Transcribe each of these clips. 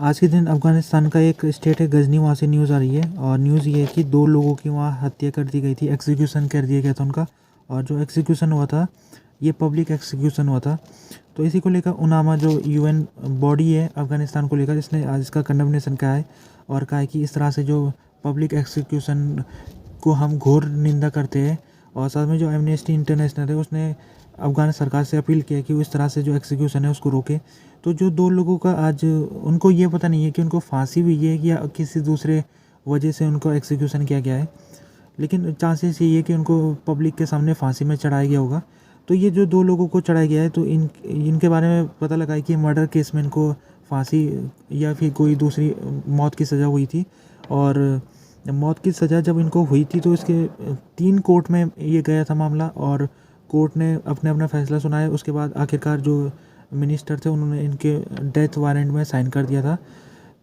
आज के दिन अफ़गानिस्तान का एक स्टेट है गजनी, वहाँ से न्यूज़ आ रही है और न्यूज़ ये है कि 2 लोगों की वहाँ हत्या कर दी गई थी, एग्जीक्यूशन कर दिया गया था उनका। और जो एग्जीक्यूशन हुआ था, ये पब्लिक एग्जीक्यूशन हुआ था। तो इसी को लेकर उनामा जो यूएन बॉडी है अफ़गानिस्तान को लेकर, इसने आज इसका कंडेमनेशन किया है और कहा है कि इस तरह से जो पब्लिक एग्जीक्यूशन को हम घोर निंदा करते हैं। और साथ में जो एमनेस्टी इंटरनेशनल है, उसने अफ़गान सरकार से अपील किया कि वो इस तरह से जो एग्जीक्यूशन है उसको रोके। तो जो 2 लोगों का आज उनको ये पता नहीं है कि उनको फांसी हुई है या किसी दूसरे वजह से उनको एग्जीक्यूशन किया गया है, लेकिन चांसेस यही है कि उनको पब्लिक के सामने फांसी में चढ़ाया गया होगा। तो ये जो 2 लोगों को चढ़ाया गया है, तो इनके बारे में पता लगा है कि मर्डर केस में इनको फांसी या फिर कोई दूसरी मौत की सज़ा हुई थी। और मौत की सज़ा जब इनको हुई थी तो इसके 3 कोर्ट में ये गया था मामला, और कोर्ट ने अपने अपना फैसला सुनाया। उसके बाद आखिरकार जो मिनिस्टर थे उन्होंने इनके डेथ वारंट में साइन कर दिया था।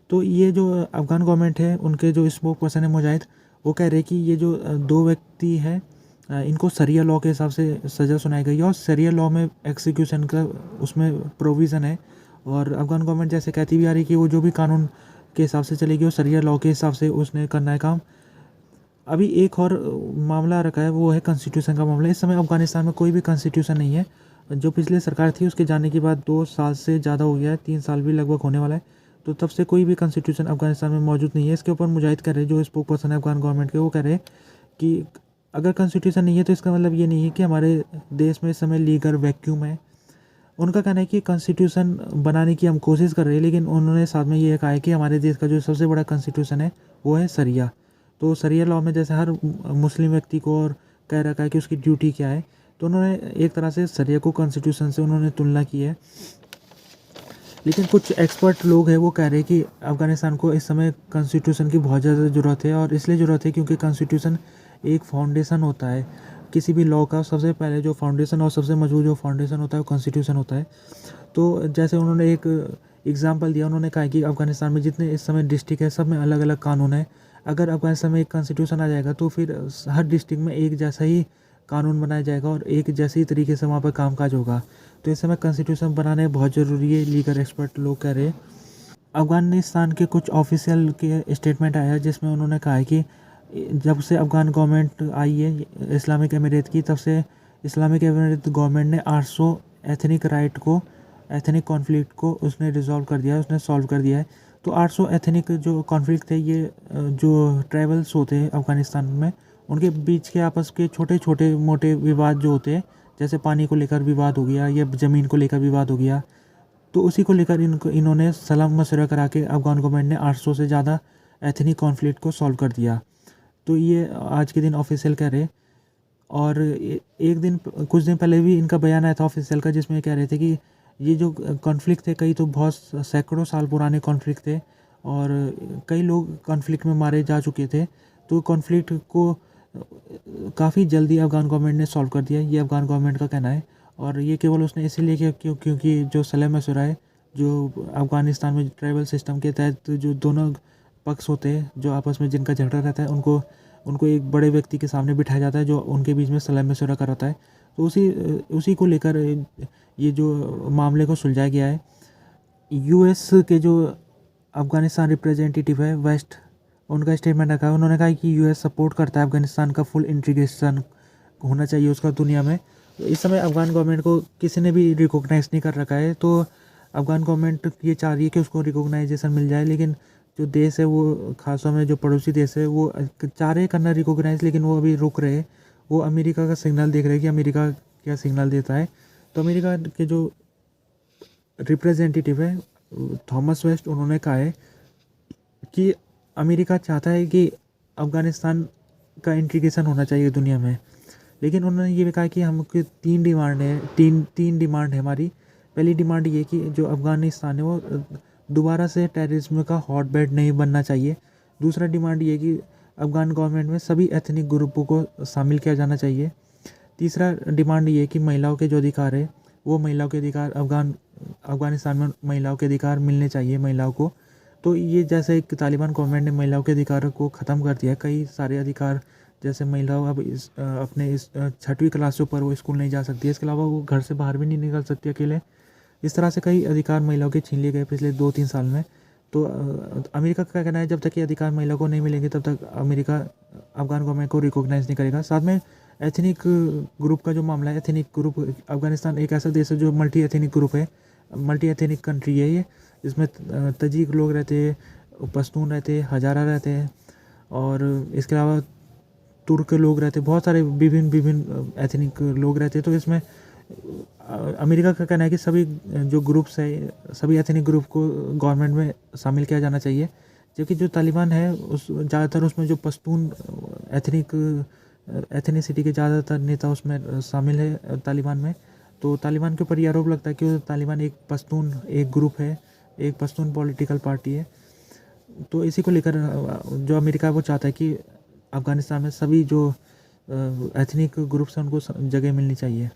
तो ये जो अफ़गान गवर्नमेंट है, उनके जो स्पोक पर्सन है मुजाहिद, वो कह रहे हैं कि ये जो 2 व्यक्ति हैं, इनको शरिया लॉ के हिसाब से सज़ा सुनाई गई है और शरिया लॉ में एग्जीक्यूशन का उसमें प्रोविज़न है। और अफ़गान गवर्नमेंट जैसे कहती भी आ रही है कि वो जो भी कानून के हिसाब से चलेगी वो शरिया लॉ के हिसाब से उसने करना है काम। अभी एक और मामला रखा है, वो है कॉन्स्टिट्यूशन का मामला। इस समय अफ़गानिस्तान में कोई भी कॉन्स्टिट्यूशन नहीं है। जो पिछले सरकार थी उसके जाने के बाद 2 साल से ज़्यादा हो गया है, 3 साल भी लगभग होने वाला है। तो तब से कोई भी कॉन्स्टिट्यूशन अफ़गानिस्तान में मौजूद नहीं है। इसके ऊपर मुजाहिद कह रहे हैं, जो स्पोक पर्सन है अफ़गान गवर्नमेंट के, वो कह रहे हैं कि अगर कॉन्स्टिट्यूशन नहीं है तो इसका मतलब ये नहीं है कि हमारे देश में इस समय लीगल वैक्यूम है। उनका कहना है कि कॉन्स्टिट्यूशन बनाने की हम कोशिश कर रहे हैं, लेकिन उन्होंने साथ में ये कहा है कि हमारे देश का जो सबसे बड़ा कॉन्स्टिट्यूशन है वो है शरिया। तो शरिया लॉ में जैसे हर मुस्लिम व्यक्ति को और कह रखा है कि उसकी ड्यूटी क्या है, तो उन्होंने एक तरह से शरिया को कॉन्स्टिट्यूशन से उन्होंने तुलना की है। लेकिन कुछ एक्सपर्ट लोग हैं वो कह रहे हैं कि अफ़गानिस्तान को इस समय कॉन्स्टिट्यूशन की बहुत ज़्यादा ज़रूरत है, और इसलिए ज़रूरत है क्योंकि कॉन्स्टिट्यूशन एक फाउंडेशन होता है किसी भी लॉ का। सबसे पहले जो फाउंडेशन और सबसे मजबूत जो फाउंडेशन होता है वो कॉन्स्टिट्यूशन होता है। तो जैसे उन्होंने एक एग्जांपल दिया, उन्होंने कहा कि अफ़गानिस्तान में जितने इस समय डिस्ट्रिक्ट है, सब में अलग अलग कानून है। अगर अफ़गानिस्तान में एक कॉन्स्टिट्यूशन आ जाएगा तो फिर हर डिस्ट्रिक्ट में एक जैसा ही कानून बनाया जाएगा और एक जैसे ही तरीके से वहाँ पर कामकाज होगा। तो इस समय कॉन्स्टिट्यूशन बनाने बहुत ज़रूरी है, लीगल एक्सपर्ट लोग कह रहे हैं। अफ़गानिस्तान के कुछ ऑफिशियल के स्टेटमेंट आया है जिसमें उन्होंने कहा है कि जब से अफ़गान गवर्नमेंट आई है इस्लामिक एमिरेट की, तब से इस्लामिक एमिरेट गवर्नमेंट ने 800 एथनिक कॉन्फ्लिक्ट को उसने रिजॉल्व कर दिया है, उसने सॉल्व कर दिया है। तो 800 एथनिक जो कॉन्फ्लिक्ट थे, ये जो ट्राइबल्स होते हैं अफ़गानिस्तान में, उनके बीच के आपस के छोटे छोटे मोटे विवाद जो होते हैं, जैसे पानी को लेकर विवाद हो गया या ज़मीन को लेकर विवाद हो गया, तो उसी को लेकर इन्होंने सलाह मशवरा करा के अफ़गान गवर्नमेंट ने 800 से ज़्यादा एथनिक कॉन्फ्लिक्ट को सॉल्व कर दिया। तो ये आज के दिन ऑफिशियल कह रहे। और एक दिन कुछ दिन पहले भी इनका बयान आया था ऑफिशियल का, जिसमें कह रहे थे कि ये जो कॉन्फ्लिक्ट थे, कई तो बहुत सैकड़ों साल पुराने कॉन्फ्लिक्ट थे और कई लोग कॉन्फ्लिक्ट में मारे जा चुके थे। तो कॉन्फ्लिक्ट को काफ़ी जल्दी अफ़गान गवर्नमेंट ने सॉल्व कर दिया, ये अफ़गान गवर्नमेंट का कहना है। और ये केवल उसने इसीलिए किया क्योंकि जो सलाह मशवरा है, जो अफ़गानिस्तान में ट्राइबल सिस्टम के तहत जो दोनों पक्ष होते हैं, जो आपस में जिनका झगड़ा रहता है, उनको उनको एक बड़े व्यक्ति के सामने बिठाया जाता है जो उनके बीच में सलाह मशवरा कराता है। तो उसी को लेकर ये जो मामले को सुलझाया गया है। यूएस के जो अफ़गानिस्तान रिप्रेजेंटेटिव है वेस्ट, उनका स्टेटमेंट रखा है। उन्होंने कहा कि यूएस सपोर्ट करता है अफ़गानिस्तान का फुल इंटीग्रेशन होना चाहिए उसका दुनिया में। इस समय अफ़गान गवर्नमेंट को किसी ने भी रिकॉग्नाइज़ नहीं कर रखा है, तो अफ़गान गवर्नमेंट ये चाह रही है कि उसको रिकॉग्नाइजेशन मिल जाए। लेकिन जो देश है, वो खासतौर में जो पड़ोसी देश है, वो चाह रहे करना रिकॉग्नाइज, लेकिन वो अभी रुक रहे। वो अमेरिका का सिग्नल देख रहे हैं कि अमेरिका क्या सिग्नल देता है। तो अमेरिका के जो रिप्रेजेंटेटिव है थॉमस वेस्ट, उन्होंने कहा है कि अमेरिका चाहता है कि अफ़गानिस्तान का इंटीग्रेशन होना चाहिए दुनिया में। लेकिन उन्होंने ये भी कहा कि हमको 3 डिमांड है, तीन डिमांड है हमारी। पहली डिमांड ये कि जो अफ़गानिस्तान है वो दोबारा से टेररिज्म का हॉट बेड नहीं बनना चाहिए। दूसरा डिमांड ये कि अफ़गान गवर्नमेंट में सभी एथनिक ग्रुपों को शामिल किया जाना चाहिए। तीसरा डिमांड ये कि महिलाओं के जो अधिकार है, वो महिलाओं के अधिकार अफ़गानिस्तान में महिलाओं के अधिकार मिलने चाहिए महिलाओं को। तो ये जैसे एक तालिबान गवर्नमेंट ने महिलाओं के अधिकारों को ख़त्म कर दिया है, कई सारे अधिकार, जैसे महिलाओं अब अपने इस 6वीं क्लास से ऊपर वो स्कूल नहीं जा सकती है, इसके अलावा वो घर से बाहर भी नहीं निकल सकती अकेले। इस तरह से कई अधिकार महिलाओं के छीन लिए गए पिछले 2-3 साल में। तो अमेरिका का कहना है जब तक ये अधिकार महिला को नहीं मिलेंगे तब तक अमेरिका अफ़गान गवर्नमेंट को रिकॉग्नाइज़ नहीं करेगा। साथ में एथनिक ग्रुप का जो मामला है, एथनिक ग्रुप, अफ़गानिस्तान एक ऐसा देश है जो मल्टी एथनिक ग्रुप है, मल्टी एथनिक कंट्री है ये। इसमें तजीक लोग रहते हैं, पश्तून रहते हैं, हज़ारा रहते हैं और इसके अलावा तुर्क लोग रहते हैं, बहुत सारे विभिन्न एथनिक लोग रहते हैं। तो इसमें अमेरिका का कहना है कि सभी जो ग्रुप्स है, सभी एथनिक ग्रुप को गवर्नमेंट में शामिल किया जाना चाहिए। जबकि जो तालिबान है उस ज़्यादातर उसमें जो पश्तून एथनिसिटी के ज़्यादातर नेता उसमें शामिल है तालिबान में। तो तालिबान के ऊपर ये आरोप लगता है कि तालिबान एक पश्तून एक ग्रुप है, एक पश्तून पॉलिटिकल पार्टी है। तो इसी को लेकर जो अमेरिका है वो चाहता है कि अफ़गानिस्तान में सभी जो एथनिक ग्रुप्स हैं उनको जगह मिलनी चाहिए।